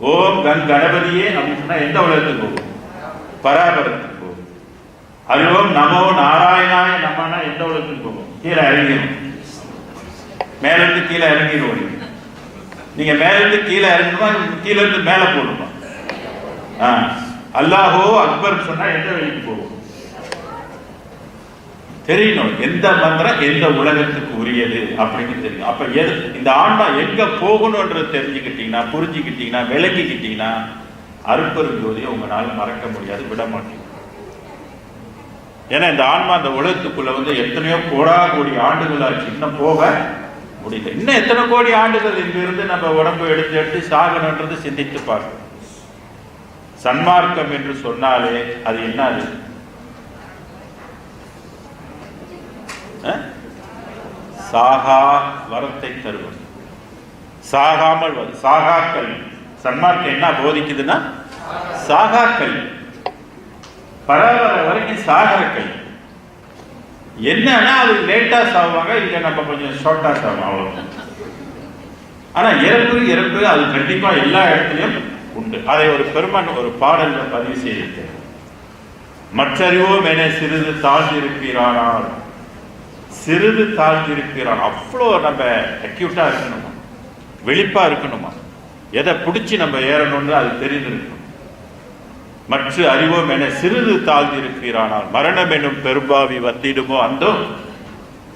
ஓம் கணபதியே அப்படின்னு சொன்னா எந்த உலகத்துக்கு போகும்? பராபரத்துக்கு போகும். அதுவும் நமோ நாராயணாய நமனா எந்த உலகத்துக்கு போகும்? கீழே இறங்கிடும். மேலிருந்து கீழே இறங்கிடுவோம். நீங்க மேலிருந்து கீழே இறங்கணுமா, கீழே இருந்து மேல போடணுமா? அல்லாஹோ அக்பர் சொன்னா எந்த வழிக்கு போகும்? தெரியணும். எந்த மந்திரம் எந்த உலகத்துக்கு உரியது அப்படின்னு தெரியும். அப்ப எது இந்த ஆன்மா எங்க போகணும்ன்றது தெரிஞ்சுக்கிட்டீங்கன்னா, புரிஞ்சுக்கிட்டீங்கன்னா, விளங்கிக்கிட்டீங்கன்னா அருட்பெரும் ஜோதியை உங்களால மறக்க முடியாது, விட மாட்டீங்க. ஏன்னா இந்த ஆன்மா அந்த உலகத்துக்குள்ள எத்தனையோ கோடி ஆண்டுகள் ஆச்சு, இன்னும் போக முடியல. இன்னும் எத்தனை கோடி ஆண்டுகள் இங்கிருந்து நம்ம உடம்பு எடுத்து எடுத்து சாகணுன்றது சிந்தித்து பார்க்கணும். சன்மார்க்கம் என்று சொன்னாலே அது என்னது? சாகா வரத்தை தருவது, சாகாமல் சாகா கல்வி. சன்மார்க்கம் என்ன போதிக்குதுன்னா சாகா கல்வி, பரவர வரைக்கும் சாகர கல்வி. என்னன்னா அது லேட்டா சாவாங்க, இங்க நம்ம கொஞ்சம் ஷார்ட்டா சாவோம், அவ்வளவு. ஆனா இறப்பு அது கண்டிப்பா எல்லா இடத்துலயும் உண்டு. அதை ஒரு பெருமன் ஒரு பாடல்ல பதிவு செய்திருக்கிறார். மற்றறிவோம் என சிறிது தாழ்ந்திருக்கிறானால், சிறிது தாழ்ந்திருக்கிறான். அவ்வளோ நம்ம அக்யூட்டா இருக்கணுமா, வெளிப்பா இருக்கணுமா, எதை பிடிச்சி நம்ம ஏறணும்னு அது தெரிந்திருக்கணும். மற்ற அறிவோம் என சிறிது தாழ்ந்திருக்கிறானால் மரணம் எனும் பெரும்பாவி வந்திடுமோ அந்தோ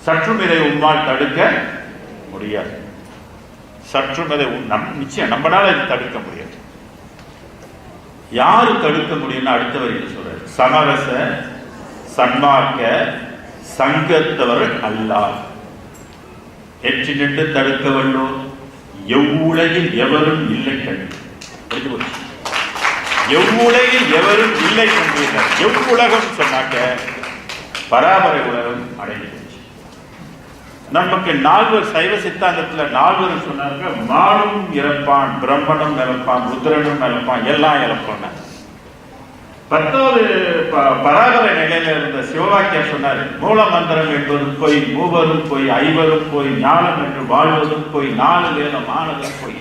சற்றும் இதை உம்மால் தடுக்க முடியாது. சற்றும் இதை நிச்சயம் நம்மளால இது தடுக்க முடியாது. யாரு தடுக்க முடியும்னு அடுத்த வரைக்கும் சொல்றாரு. சமரச சன்மார்க்க சங்கத்தவர் அல்லார் எற்றி நின்று தடுக்க வல்லோர் எவ்வுலகில் எவரும் இல்லை கண்டு. எவ்வுலகில் எவரும் இல்லை கண்டீர்கள். எவ்வுலகம் சொன்னாக்க பராபரை உலகம் அடைந்து போச்சு. நமக்கு நால்வர் சைவ சித்தாந்தத்துல நால்வர் சொன்னாங்க. மானும் இறப்பான், பிரம்மனும் இறப்பான், ருத்ரனும் இறப்பான், எல்லாம் இறப்பான். 10வது பராபர நிலையில இருந்த சிவவாக்கியர் சொன்னார். மூல மந்திரம் என்பது போய், மூவரும் போய், ஐவரும் போய், ஞானம் என்று வாழ்வதும் போய், 4 வேதம் ஆனதும் போய்,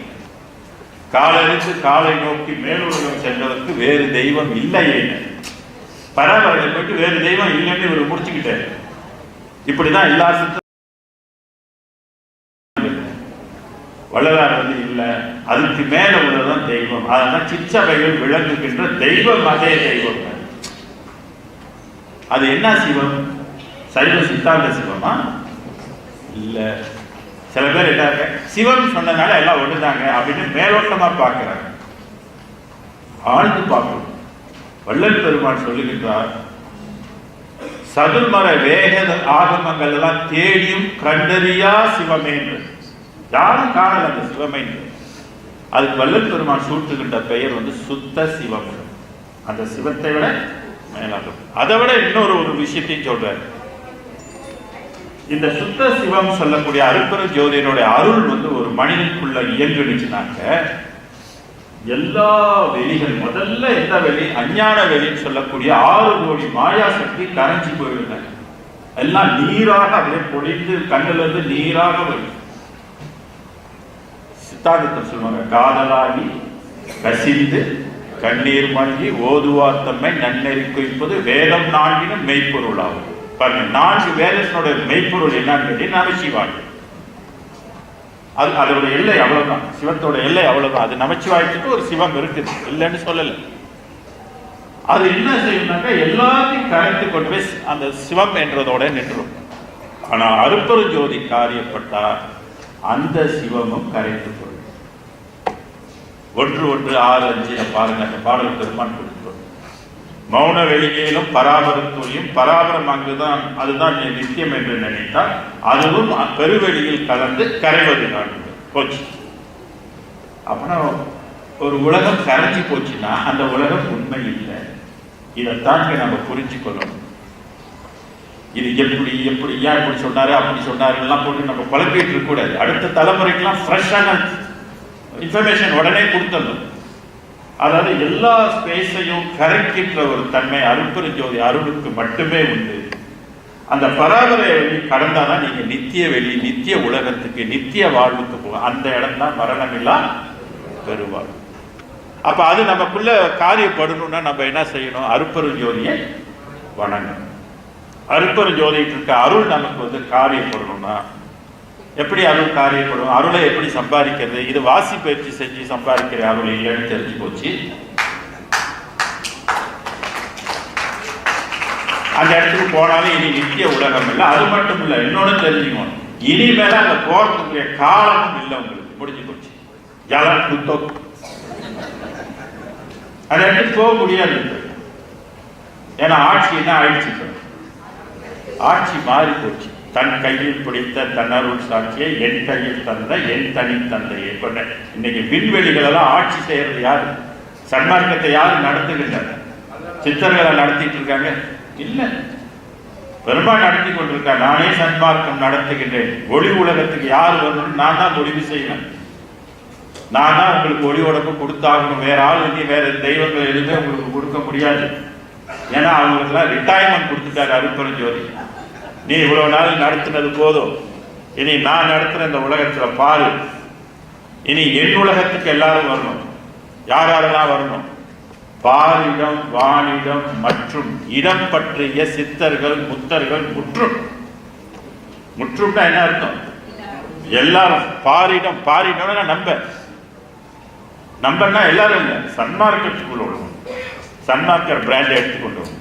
காலறிந்து காலை நோக்கி மேலுலகம் சென்றதற்கு வேறு தெய்வம் இல்லை. பராபரை போயிட்டு வேறு தெய்வம் இல்லைன்னு இவர் முடிச்சுக்கிட்டாரு. இப்படிதான் எல்லா சித்த வள்ளலார் இல்லை, அதுக்கு மேல உள்ளதான் தெய்வம். அதனால சிற்றவைகள் விளங்குகின்ற தெய்வம் அதே தெய்வம். அது என்ன சிவம்? சைவ சித்தாந்த சிவமா? இல்ல. சில பேர் என்ன சிவம் சொன்னதுனால எல்லாம் ஒண்ணுதாங்க அப்படின்னு மேலோட்டமா பார்க்கிறாங்க. ஆழ்ந்து பார்க்கணும். வள்ளல் பெருமான் சொல்லுகின்றார், சதுர்மர வேக ஆகமங்கள் எல்லாம் தேடியும் கண்டறியா சிவமே என்று. யாரும் காணல அந்த சிவமை. அதுக்கு வள்ளல் பெருமான் சூட்டுகின்ற பெயர் சுத்த சிவம். அந்த சிவத்தை விட மேலாகும். அதை விட இன்னொரு விஷயத்தையும் சொல்றாரு. இந்த சுத்த சிவம் சொல்லக்கூடிய அருட்பெரும் ஜோதியினுடைய அருள் ஒரு மனிதனுக்குள்ள இயங்குச்சுனாக்க எல்லா வெளிகள், முதல்ல எந்த வெளி? அஞ்ஞான வெளின்னு சொல்லக்கூடிய 6 கோடி மாயா சக்தி கரைஞ்சி போயிடுங்க. எல்லாம் நீராக அப்படியே பொழிந்து கண்ணுல இருந்து நீராக வரும். சித்தாந்தத்தை சொல்லுவாங்க, காதலாகி கசிந்து கண்ணீர் மல்கி ஓதுவாத்தம்மை நன்னெறி குறிப்பது வேதம் 4 மெய்ப்பொருள் ஆகும். பாருங்க, 4 வேதத்தினுடைய மெய்ப்பொருள் என்னன்னு கேட்டீங்கன்னா நமச்சிவாய். அதோட எல்லை அவ்வளவுதான். சிவத்தோட எல்லை அவ்வளவுதான். அது நமச்சிவாயத்துக்கு ஒரு சிவம் இருக்குது, இல்லைன்னு சொல்லல. அது என்ன செய்யணும்னாக்கா எல்லாத்தையும் கரைத்து கொண்டு போய் அந்த சிவம் என்றதோட நின்றுடும். ஆனா அருட்பெரும் ஜோதி காரியப்பட்டா அந்த சிவமும் கரைத்து கொள்ளும். 1 6 5 பாருங்க, அந்த பாடல் பெருமான் கொடுக்கிறோம். மௌன வெளியிலும் பராபரத்துறையும் பராபரம் அங்குதான், அதுதான் நித்தியம் என்று நினைத்தால் அதுவும் பெருவெளியில் கலந்து கரைவது போச்சு. அப்படின்னா ஒரு உலகம் கரைஞ்சி போச்சுன்னா அந்த உலகம் உண்மை இல்லை. இதைத்தான் நம்ம புரிஞ்சு கொள்ளணும். இது எப்படி எப்படி ஏன் இப்படி சொன்னாரு அப்படி சொன்னாரு எல்லாம் போட்டு நம்ம குழப்பிட்டு இருக்க கூடாது. அடுத்த தலைமுறைக்கெல்லாம் ஃப்ரெஷ்ஷான இன்ஃபர்மேஷன் உடனே கொடுத்துடணும். அதாவது எல்லா ஸ்பேஸையும் கரைக்கின்ற ஒரு தன்மை அருட்பெரும் ஜோதி அருளுக்கு மட்டுமே உண்டு. அந்த பராபரை வெளி கடந்தாதான் நீங்க நித்திய வெளி, நித்திய உலகத்துக்கு, நித்திய வாழ்வுக்கு போக. அந்த இடம் தான் மரணமில்லா பெருவாழ்வு. அப்ப அது நமக்குள்ள காரியப்படணும்னா நம்ம என்ன செய்யணும்? அருட்பெரும் ஜோதியை வணங்கணும். அருட்பெரும் ஜோதிட்டு இருக்க அருள் நமக்கு வந்து காரியப்படணும்னா எப்படி அருள் காரியப்படும்? அருளை எப்படி சம்பாதிக்கிறது? இது வாசி பயிற்சி செஞ்சு சம்பாதிக்கிற அருள் இல்லைன்னு தெரிஞ்சு போச்சு. அந்த இடத்துக்கு போனாலும் இனி நித்திய உலகம் இல்லை. அது மட்டும் இல்லை, இன்னொன்னு தெரிஞ்சுக்கணும், இனிமேல அங்க போறதுக்குரிய காலமும் இல்லை. உங்களுக்கு முடிஞ்சு போச்சு. ஜலம் குத்தம் அந்த இடத்துக்கு போக முடியாது. ஏன்னா ஆட்சி என்ன ஆயிடுச்சு? ஆட்சி மாறி போச்சு. தன் கையில் பிடித்த தன்னருள் சாட்சியை என் கையில் தந்த என் தனி தந்தையை கொண்ட. இன்னைக்கு விண்வெளிகள் எல்லாம் ஆட்சி செய்யறது யாரு? சன்மார்க்கத்தை யாரு நடத்துகின்றனர்? சித்தர்களை நடத்திட்டு இருக்காங்க? இல்ல, பெரும்பாலும் நடத்தி கொண்டிருக்கா. நானே சன்மார்க்கம் நடத்துகின்றேன். ஒளி உலகத்துக்கு யார் வரணும்? நான் தான் முடிவு செய்யணும். நான் தான் உங்களுக்கு ஒளி உடம்பு கொடுத்தாகணும். வேற ஆள் இனி வேற தெய்வங்கள் எதுவுமே உங்களுக்கு கொடுக்க முடியாது. ஏன்னா அவங்களுக்கு எல்லாம் ரிட்டையர்மெண்ட் கொடுத்துட்டாரு அருட்பெரும் ஜோதி. நீ இவ்வளவு நாள் நடத்தினது போதும், இனி நான் நடத்துற இந்த உலகத்துல பாரு. இனி என் உலகத்துக்கு எல்லாரும் வரணும். யாரெல்லாம் வரணும்? பாரிடம் வானிடம் மற்றும் இடம் பற்றிய சித்தர்கள் முத்தர்கள் முற்றும். முற்றும்னா என்ன அர்த்தம்? எல்லாரும் பாரிடம். பாரிடம்னா நம்பர்னா எல்லாரும் இல்லை, சன்மார்க்கத்துக்குள்ள சன்மார்க்கர் பிராண்டை எடுத்துக்கொண்டவங்க,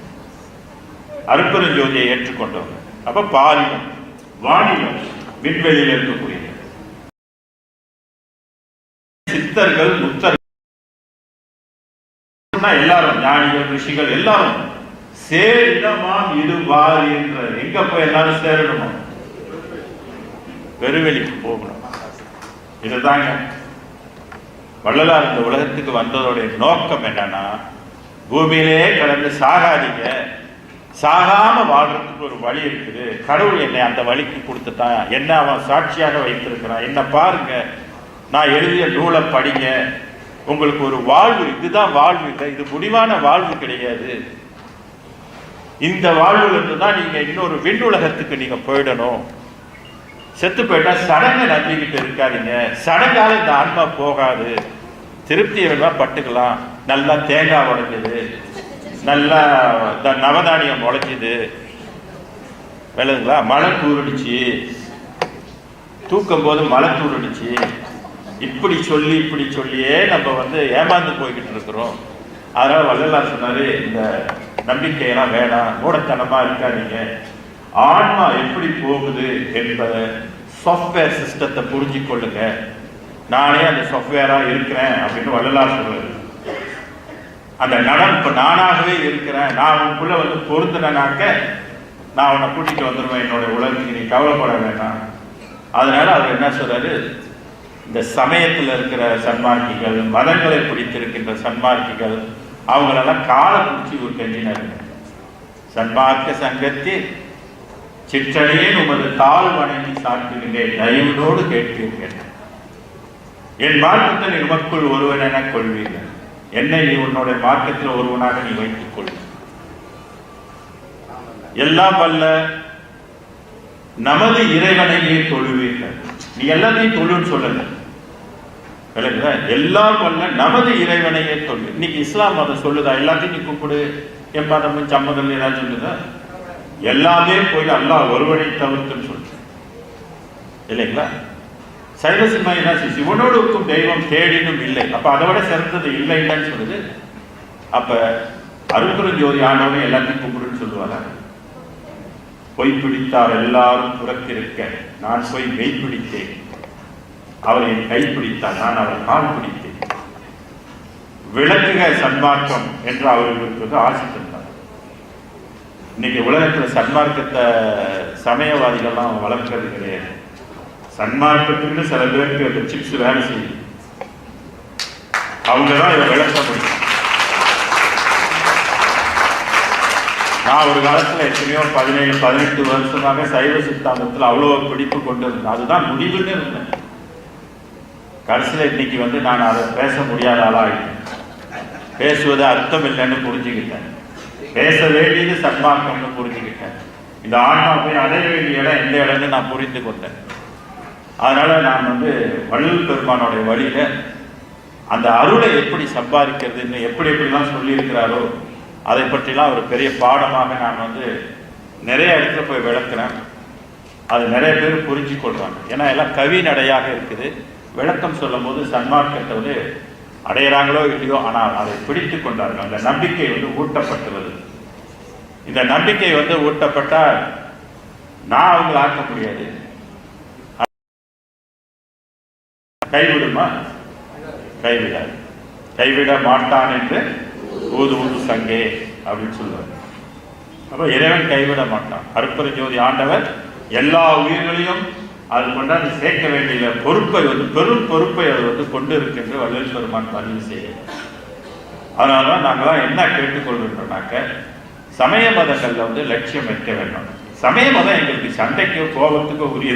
அருட்பெரும் ஜோதியை ஏற்றுக்கொண்டவங்க. அப்ப பாரிடம் வானிடம் விண்வெளியில் இருக்கக்கூடிய சித்தர்கள் முத்தர்கள் எல்லாரும், ஞானிகள் ரிஷிகள் எல்லாரும் சேரிடமாம் இருவார் என்ற. எங்க போய் எல்லாரும் சேரணுமா? பெருவெளிக்கு போகணும். இதுதாங்க வள்ளலார் இந்த உலகத்துக்கு வந்ததோடைய நோக்கம் என்னன்னா, பூமியிலே கடந்து சாகாதீங்க, சாகாம வாழ்றதுக்கு ஒரு வழி இருக்குது. கடவுள் என்னை அந்த வழிக்கு கொடுத்துட்டான், என்ன அவன் சாட்சியாக வைத்திருக்கிறான், என்ன பாருங்க, நான் எழுதிய நூலை படிங்க, உங்களுக்கு ஒரு வாழ்வு. இதுதான் வாழ்வு. இல்லை, இது முடிவான வாழ்வு கிடையாது. இந்த வாழ்வுல இருந்து தான் நீங்க இன்னொரு விண்ணுலகத்துக்கு நீங்க போயிடணும். செத்து போயிட்டா சடங்கை நம்பிக்கிட்டு இருக்காதீங்க. சடங்கால இந்த ஆன்மா போகாது. திருப்தியை வேணா பட்டுக்கலாம். நல்லா தேங்காய் உடைஞ்சது, நல்லா நவதானியம் உழைச்சிது, விளங்குங்களா? மழை தூரடிச்சு, தூக்கும் போது மழை தூரடிச்சு, இப்படி சொல்லியே நம்ம வந்து ஏமாந்து போய்கிட்டு இருக்கிறோம். அதனால வள்ளலார் சொன்னாரு, இந்த நம்பிக்கையெல்லாம் வேணாம், மூடத்தனமா இருக்காதீங்க. ஆன்மா எப்படி போகுது என்பதை சாஃப்ட்வேர் சிஸ்டத்தை புரிஞ்சு கொள்ளுங்க. நானே அந்த சாஃப்ட்வேரா இருக்கிறேன் அப்படின்னு வள்ளலார் சொல்றாரு. அந்த நடம் இப்ப நானாகவே இருக்கிறேன். நான் உனக்குள்ள வந்து பொருந்தினாக்க நான் உன்னை கூட்டிட்டு வந்துடுவேன் என்னோட உலகத்துக்கு, நீ கவலைப்பட வேண்டாம். அதனால அவர் என்ன சொல்றாரு, இந்த சமயத்தில் இருக்கிற சன்மார்க்கிகள், மதங்களை பிடித்திருக்கின்ற சன்மார்க்கிகள், அவங்களெல்லாம் காலை பிடிச்சி ஒரு கெஞ்சினாரு. சன்மார்க்க சங்கத்தில் சிற்றடியே உமது தாழ் வணங்கி சாட்டுகின்றேன், தயவுனோடு கேட்கிறேன். என் மார்க்கத்தை நீ உமக்குள் ஒருவன் என கொள்வீர்கள். என்னை நீ உன்னுடைய மார்க்கத்தில் ஒருவனாக நீ வைத்துக் கொள். எல்லாம் வல்ல நமது இறைவனையே தொழுவீர்கள். நீ எல்லாத்தையும் தொழுன்னு சொல்லல, எல்லாம் வல்ல நமது இறைவனையே தொழு. இன்னைக்கு இஸ்லாம் மதம் சொல்லுதா எல்லாத்தையும் நீ கூப்பிடு, எம்பாதம் சம்மதம் ஏதாவது சொல்லுதா? எல்லாமே போய் அல்லாஹ் ஒருவனை தவிர்த்துன்னு சொல்லு, இல்லைங்களா? சைவ சிம்மா என்ன சிவனோடு இருக்கும் தெய்வம் தேடினும் இல்லை. அப்ப அதை விட சிறந்தது இல்லைன்னு சொல்லுது. அப்ப அருட்பெரும் ஜோதி ஆண்டவனை எல்லாத்தையும் கூப்பிடுன்னு சொல்லுவாங்க. பொய் பிடித்தார் எல்லாரும் புறத்திருக்க, நான் போய் மெய் பிடித்தேன், அவர் என் கை பிடித்தார், நான் அவர் கால் பிடித்தேன். விளக்குக சன்மார்க்கம் என்று அவர்களுக்கு வந்து ஆசை தந்தார். இன்னைக்கு உலகத்துல சன்மார்க்கத்தை சமயவாதிகள்லாம் வளர்க்கிறது கிடையாது. சன்மார்க்கத்துக்கு சில பேருக்கு அந்த சிப்ஸ் வேலை செய்யும், அவங்கதான் இதை விளக்க முடியும். நான் ஒரு காலத்துல எத்தனையோ 17-18 வருஷமாக சைவ சித்தாந்தத்தில் அவ்வளவு பிடிப்பு கொண்டு இருந்தேன். அதுதான் முடிவுன்னு இருந்தேன். கடைசியில் இன்னைக்கு வந்து நான் அதை பேச முடியாத ஆளாகிட்டேன். பேசுவது அர்த்தம் இல்லைன்னு புரிஞ்சுக்கிட்டேன். பேச வேண்டியது சன்மார்க்கம்னு புரிஞ்சுக்கிட்டேன். இந்த ஆன்மா போய் அடைய வேண்டிய இடம் எந்த இடம்னு நான் புரிந்து கொண்டேன். அதனால நான் வந்து வள்ளல் பெருமானுடைய வழியில அந்த அருளை எப்படி சம்பாதிக்கிறதுன்னு எப்படிலாம் சொல்லியிருக்கிறாரோ அதை பற்றிலாம் ஒரு பெரிய பாடமாக நான் வந்து நிறைய இடத்துல போய் விளக்குறேன். அது நிறைய பேர் புரிஞ்சு கொள்றாங்க. ஏன்னா எல்லாம் கவி நடையாக இருக்குது. விளக்கம் சொல்லும் போது சன்மார்க்கத்தை வந்து அடையிறாங்களோ இல்லையோ, ஆனால் அதை பிடித்து கொண்டார்கள். அந்த நம்பிக்கை வந்து ஊட்டப்பட்டுள்ளது. இந்த நம்பிக்கை வந்து ஊட்டப்பட்டால் நான் அவங்களை ஆக்க முடியாது. கைவிடுமா? கைவிடாது. கைவிட மாட்டான் என்று ஊது ஊது சங்கே அப்படின்னு சொல்லுவார். அப்போ இறைவன் கைவிட மாட்டான். அருட்பெரு ஜோதி ஆண்டவர் எல்லா உயிர்களையும் அது கொண்டாந்து சேர்க்க வேண்டிய பொறுப்பை வந்து பெரும் பொறுப்பை அது வந்து கொண்டு இருக்கின்ற வள்ளல் பெருமான் பதிவு செய்யணும். அதனாலதான் நாங்களாம் என்ன கேட்டுக்கொள்கின்றோம்னாக்க, சமய மதங்கள்ல வந்து லட்சியம் வைக்க வேண்டும். சமய மதம் எங்களுக்கு சண்டைக்கோ கோபத்துக்கோ உரிய